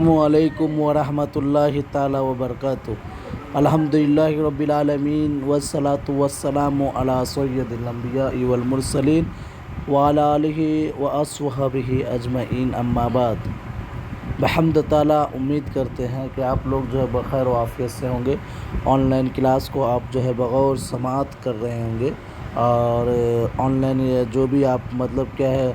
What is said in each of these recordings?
السلام علیکم ورحمۃ اللہ تعالی وبرکاتہ۔ الحمدللہ رب العالمین والصلاة والسلام علی سید الانبیاء والمرسلین وعلی آلہ واصحابہ اجمعین، اما بعد۔ بحمد تعالیٰ امید کرتے ہیں کہ آپ لوگ جو ہے بخیر و عافیت سے ہوں گے۔ آن لائن کلاس کو آپ جو ہے بغور سماعت کر رہے ہوں گے، اور آن لائن جو بھی آپ مطلب کیا ہے،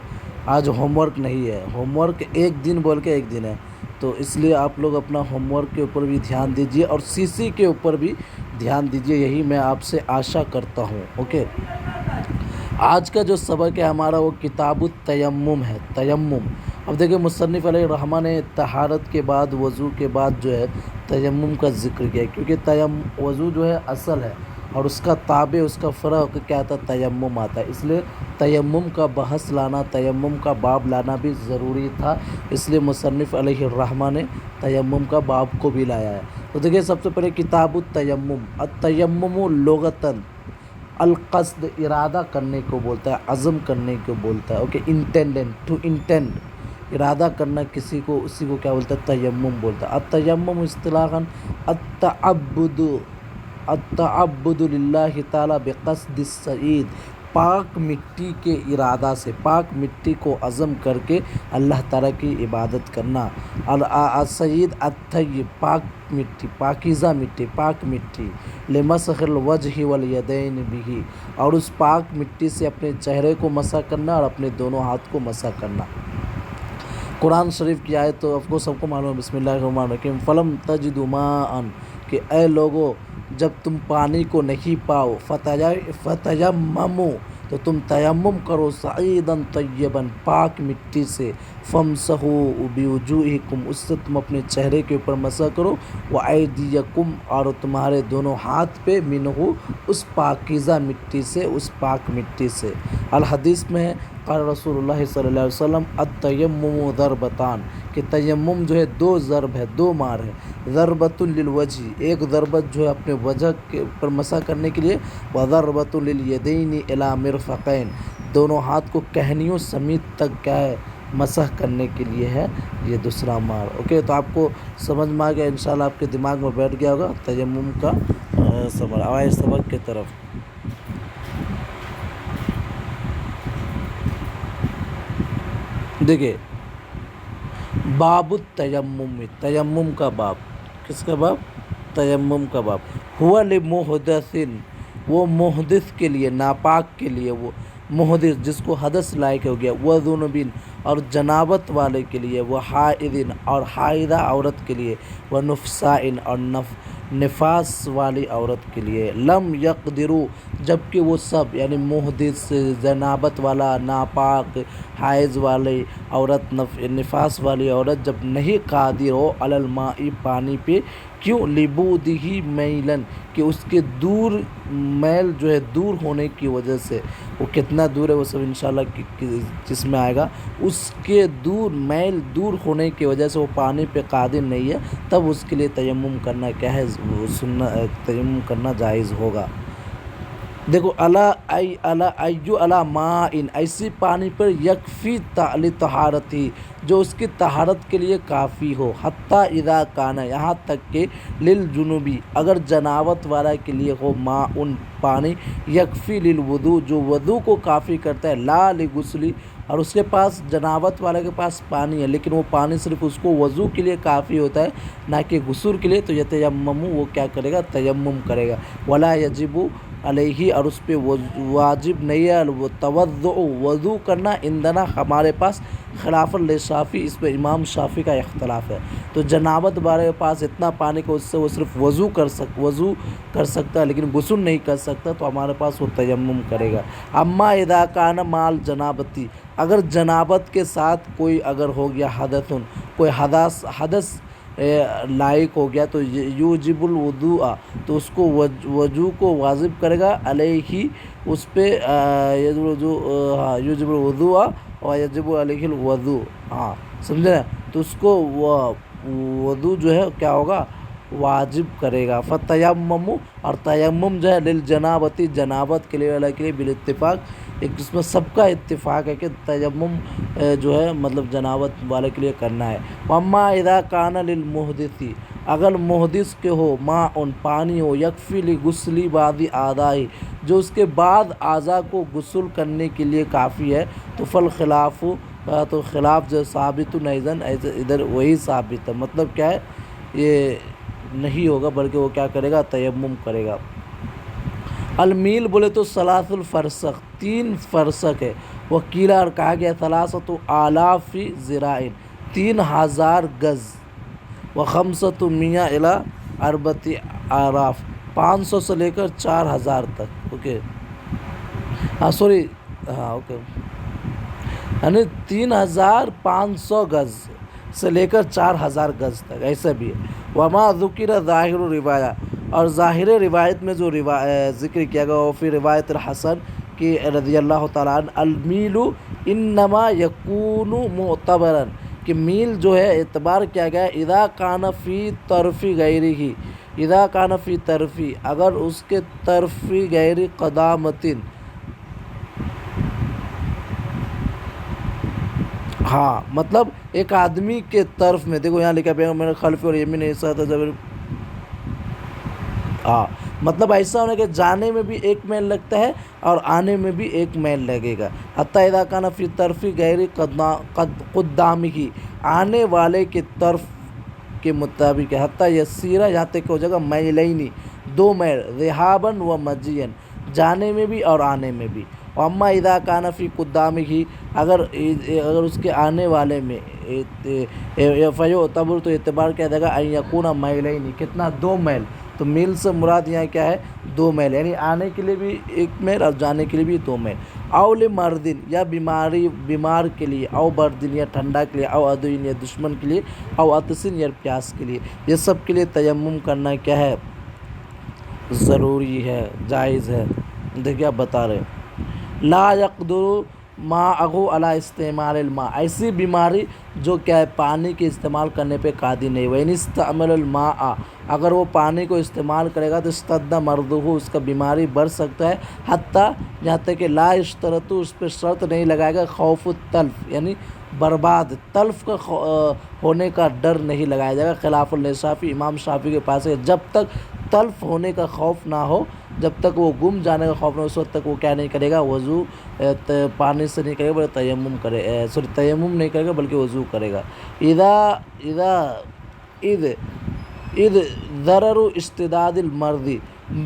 آج ہوم ورک نہیں ہے، ہوم ورک ایک دن بول کے ایک دن ہے، تو اس لیے آپ لوگ اپنا ہوم ورک کے اوپر بھی دھیان دیجیے اور سی کے اوپر بھی دھیان دیجیے، یہی میں آپ سے آشا کرتا ہوں۔ اوکے، آج کا جو سبق ہے ہمارا وہ کتاب التیمم ہے، تیمم۔ اب دیکھیں مصنف علیہ الرحمہ نے طہارت کے بعد، وضو کے بعد جو ہے تیمم کا ذکر کیا، کیونکہ وضو جو ہے اصل ہے اور اس کا تابع، اس کا فرع کیا آتا ہے، تیمم آتا ہے، اس لیے تیمم کا بحث لانا، تیمم کا باب لانا بھی ضروری تھا، اس لیے مصنف علیہ الرحمہ نے تیمم کا باب کو بھی لایا ہے۔ تو دیکھیں سب سے پہلے کتاب التیمم۔ التیمم لغتاً القصد، ارادہ کرنے کو بولتا ہے، عزم کرنے کو بولتا ہے۔ اوکے، انٹینڈنٹ، ٹو انٹینڈ، ارادہ کرنا کسی کو، اسی کو کیا بولتا ہے، تیمم بولتا ہے۔ التیمم اصطلاحاً التعبد للہ تعالی بقصد السعید، پاک مٹی کے ارادہ سے، پاک مٹی کو عزم کر کے اللہ تعالیٰ کی عبادت کرنا۔ السعید الطیب، پاک مٹی، پاکیزہ مٹی، پاک مٹی، لمسح الوجہ والیدین بہ، اور اس پاک مٹی سے اپنے چہرے کو مسح کرنا اور اپنے دونوں ہاتھ کو مسح کرنا۔ قرآن شریف کی آیت تو آپ کو سب کو معلوم ہے، بسم اللہ الرحمن الرحیم، فلم تجدوا ماء، کہ اے لوگو جب تم پانی کو نہیں پاؤ، فتیمموا، تو تم تیمم کرو، صعیداً طیباً، پاک مٹی سے، فامسحوا بوجوہکم، اس سے تم اپنے چہرے کے اوپر مسح کرو، وایدیکم، اور تمہارے دونوں ہاتھ پہ، منہ، اس پاکیزہ مٹی سے، اس پاک مٹی سے۔ الحدیث میں ہے، قال رسول اللہ صلی اللہ علیہ وسلم، التیمم ضربتان، کہ تیمم جو ہے دو ضرب ہے، دو مار ہے۔ ضربۃ للوجہ، ایک ضربت جو ہے اپنے وجہ کے اوپر مسح کرنے کے لیے، وضربۃ للیدین الی مرفقین، دونوں ہاتھ کو کہنیوں سمیت تک کیا ہے، مسح کرنے کے لیے ہے، یہ دوسرا مار۔ اوکے، تو آپ کو سمجھ میں آ گیا، انشاءاللہ آپ کے دماغ میں بیٹھ گیا ہوگا تیمم کا سبق کی طرف۔ دیکھیں باب التیمم، تیمم کا باب، کس کا باب، تیمم کا باب۔ ہوا لمحدث، وہ محدث کے لیے، ناپاک کے لیے، وہ محدث جس کو حدث لائق ہو گیا، وذنب، اور جنابت والے کے لیے، وحائض، اور حائضہ عورت کے لیے، ونفساء، اور نفاس والی عورت کے لیے، لم یقدروا، جبکہ وہ سب یعنی محدث، جنابت والا، ناپاک، حائض والی عورت، نفاس والی عورت جب نہیں قادر ہو علی الماء، پانی پہ، کیوں، لبعدہ میلاً، کہ اس کے دور، میل جو ہے دور ہونے کی وجہ سے، وہ کتنا دور ہے وہ سب انشاءاللہ جس میں آئے گا، اس کے دور، میل دور ہونے کی وجہ سے وہ پانی پہ قادر نہیں ہے، تب اس کے لیے تیمم کرنا کیا ہے، تیمم کرنا جائز ہوگا۔ دیکھو، علی ماء، ایسی پانی پر، یکفی لطہارتی، جو اس کی طہارت کے لیے کافی ہو، حتی اذا کان، یہاں تک کہ، للجنوبی، اگر جنابت والا کے لیے ہو، ماء، پانی، یکفی للوضوء، جو وضو کو کافی کرتا ہے، لا لغسل، اور اس کے پاس، جنابت والے کے پاس پانی ہے لیکن وہ پانی صرف اس کو وضو کے لیے کافی ہوتا ہے، نہ کہ غسل کے لیے، تو یتیمم، وہ کیا کرے گا، تیمم کرے گا۔ ولا یجب علیہ، اور اس پہ واجب نہیں ہے، التوضؤ، وضو کرنا، عندنا، ہمارے پاس، خلافاً للشافعی، اس پہ امام شافعی کا اختلاف ہے۔ تو جنابت والے کے پاس اتنا پانی کو، اس سے وہ صرف وضو کر سکتا ہے لیکن غسل نہیں کر سکتا، تو ہمارے پاس وہ تیمم کرے گا۔ اما اذا کان مال جنابتی، اگر جنابت کے ساتھ کوئی اگر ہو گیا حدث، کوئی حدث لائق ہو گیا، تو یوجب الوضوء، تو اس کو وضو کو واجب کرے گا، علیہ، اس پہ، یوجب الوضوء ویجب علیہ الوضوء، سمجھے نا، تو اس کو وضو جو ہے کیا ہوگا، واجب کرے گا۔ فتیمم، اور تیمم جو ہے، للجنابتی، جنابت کے لیے، بالاتفاق، ایک اس میں سب کا اتفاق ہے کہ تیمم جو ہے مطلب جنابت والے کے لیے کرنا ہے۔ وَأَمَّا إِذَا كَانَ لِلْمُحْدِثِ اگر محدث کے ہو ماء پانی ہو یکفی لغسل بعض اعضاء جو اس کے بعد اعضاء کو غسل کرنے کے لیے کافی ہے، تو فالخلاف تو خلاف جو ثابت نیزن ادھر وہی ثابت ہے، مطلب کیا ہے یہ نہیں ہوگا بلکہ وہ کیا کرے گا، تیمم کرے گا۔ المیل بولے تو ثلاث الفرسخ 3 فرسخ ہے، وکیلا اور کہا گیا ثلاثۃ آلاف ذراع 3000 گز، وخمسۃ مئہ الی 4 اعراف 500 سے لے کر 4000 تک، اوکے سوری اوکے یعنی 3500 گز سے لے کر 4000 گز تک ایسا بھی ہے۔ وما ذکر ظاہر الروایہ اور ظاہر روایت میں جو ذکر کیا گیا وہ فی روایت الحسن کہ رضی اللہ تعالیٰ عنہ المیل انما یکون معتبرا کہ میل جو ہے اعتبار کیا گیا ہے اذا کان فی طرف غیرہ، اذا کان فی طرفی اگر اس کے طرف غیر قدامتن، ہاں مطلب ایک آدمی کے طرف میں دیکھو یہاں لکھا ہے میرے خلف اور یمین ایسا تھا جب مطلب ایسا ہونا کہ جانے میں بھی 1 میل لگتا ہے اور آنے میں بھی 1 میل لگے گا۔ حتی اذا کان فی طرف غیر قدامہ آنے والے کے طرف کے مطابق ہے، حتی یسیرہ یہاں تک ہو جائے گا میلینی 2 میل ذہابا و مجیئا جانے میں بھی اور آنے میں بھی۔ اما اذا کان فی قدامہ اگر اس کے آنے والے میں فیعتبر تو اعتبار کیا جائے گا ان یکون میلین کتنا 2 میل، تو میل سے مراد یہاں کیا ہے 2 میل یعنی آنے کے لیے بھی 1 میل اور جانے کے لیے بھی 2 میل۔ او لمردن یا بیمار کے لیے، او بردن یا ٹھنڈا کے لیے، او عدوین یا دشمن کے لیے، او عطسن یا پیاس کے لیے، یہ سب کے لیے تیمم کرنا کیا ہے ضروری ہے، جائز ہے۔ دیکھیے آپ بتا رہے ہیں لا یقدر ماءہ علی استعمال الماء ایسی بیماری جو کیا ہے پانی کے استعمال کرنے پہ قادر نہیں، وَإِنِ اسْتَعْمَلَ الْمَاءَ اگر وہ پانی کو استعمال کرے گا تو اشتد مرضہ اس کا بیماری بڑھ سکتا ہے، حتیٰ یہاں تک کہ لا یشترط اس پہ شرط نہیں لگائے گا خوف التلف یعنی برباد تلف کا ہونے کا ڈر نہیں لگایا جائے گا، خلاف الشافعی امام شافعی کے پاس ہے جب تک تلف ہونے کا خوف نہ ہو، جب تک وہ گم جانے کا خوف نہ ہو اس وقت تک وہ کیا نہیں کرے گا، وضو پانی سے نہیں کرے گا بلکہ تیمم تیمم نہیں کرے گا بلکہ وضو کرے گا۔ اذ ضرر اشتداد المرض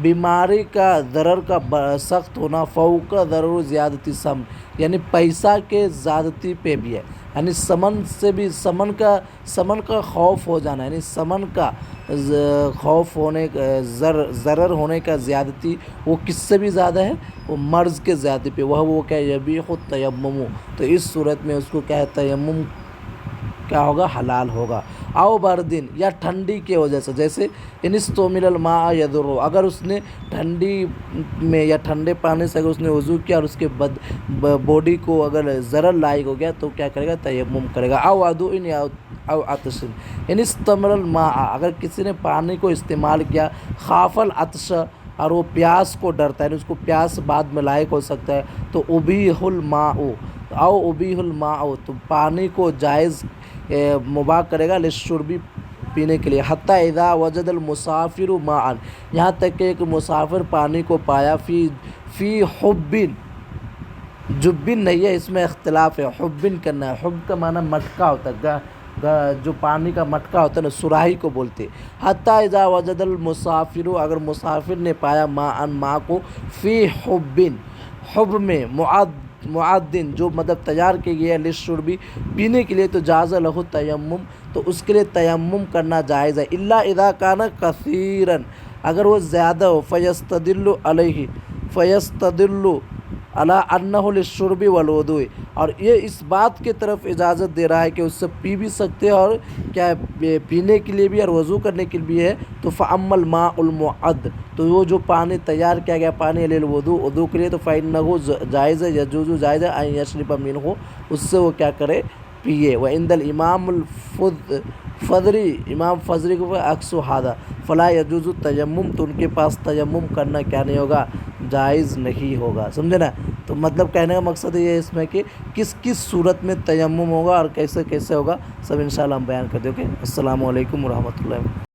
بیماری کا ضرر کا سخت ہونا فوق ضرر زیادتی سمن یعنی پیسہ کے زیادتی پہ بھی ہے، یعنی سمن سے بھی سمن کا خوف ہو جانا یعنی سمن کا خوف ہونے ضرر ہونے کا زیادتی وہ کس سے بھی زیادہ ہے، وہ مرض کے زیادتی پہ، وہ کیا یبیح التیمم تو اس صورت میں اس کو کیا ہے تیمم کیا ہوگا حلال ہوگا۔ او بردن یا ٹھنڈی کی وجہ سے جیسے ان استعمل الماء یضر اگر اس نے ٹھنڈی میں یا ٹھنڈے پانی سے اگر اس نے وضو کیا اور اس کے باڈی کو اگر ضرر لاحق ہو گیا تو کیا کرے گا تیمم کرے گا۔ او عدوء او عطش ان استعمل الماء اگر کسی نے پانی کو استعمال کیا خاف العطش اور وہ پیاس کو ڈرتا ہے یعنی اس کو پیاس بعد میں لاحق ہو سکتا ہے تو ابیح الماء او ابیح الماء تو پانی کو جائز مباح کرے گا للشرب پینے کے لیے۔ حتی اذا وجد المسافر ماء یہاں تک کہ ایک مسافر پانی کو پایا فی حبن جبن نہیں ہے اس میں اختلاف ہے، حبن کرنا ہے، حب کا معنی مٹکا ہوتا ہے جو پانی کا مٹکا ہوتا ہے نا سراہی کو بولتے۔ حتی اذا وجد المسافر اگر مسافر نے پایا ماء کو فی حبن حب میں معدن جو مطلب تیار کی گئی ہے للشربی پینے کے لیے تو جاز لہ تیمم تو اس کے لیے تیمم کرنا جائز ہے، الا اذا کان کثیرا اگر وہ زیادہ ہو فیستدل علی انہ للشرب والوضوء اور یہ اس بات کی طرف اجازت دے رہا ہے کہ اس سے پی بھی سکتے ہیں اور کیا پینے کے لیے بھی اور وضو کرنے کے لیے بھی ہے، تو فاما الماء المعد تو وہ جو پانی تیار کیا گیا پانی للوضوء وضو کے لیے تو فإنہ جائز ہے یجوز جائز ہے ان یشرب منہ اس سے وہ کیا کرے پیے۔ وعند الامام الفضری امام فضری کو عکس ھذا فلا یجوز التیمم تو ان کے پاس تیمم کرنا کیا نہیں ہوگا جائز نہیں ہوگا، سمجھے نا۔ تو تو مطلب کہنے کا مقصد یہ ہے اس میں کہ کس کس صورت میں تیمم ہوگا اور کیسے کیسے ہوگا، سب انشاءاللہ ہم بیان کر دیں. اوکے، السلام علیکم ورحمۃ اللہ.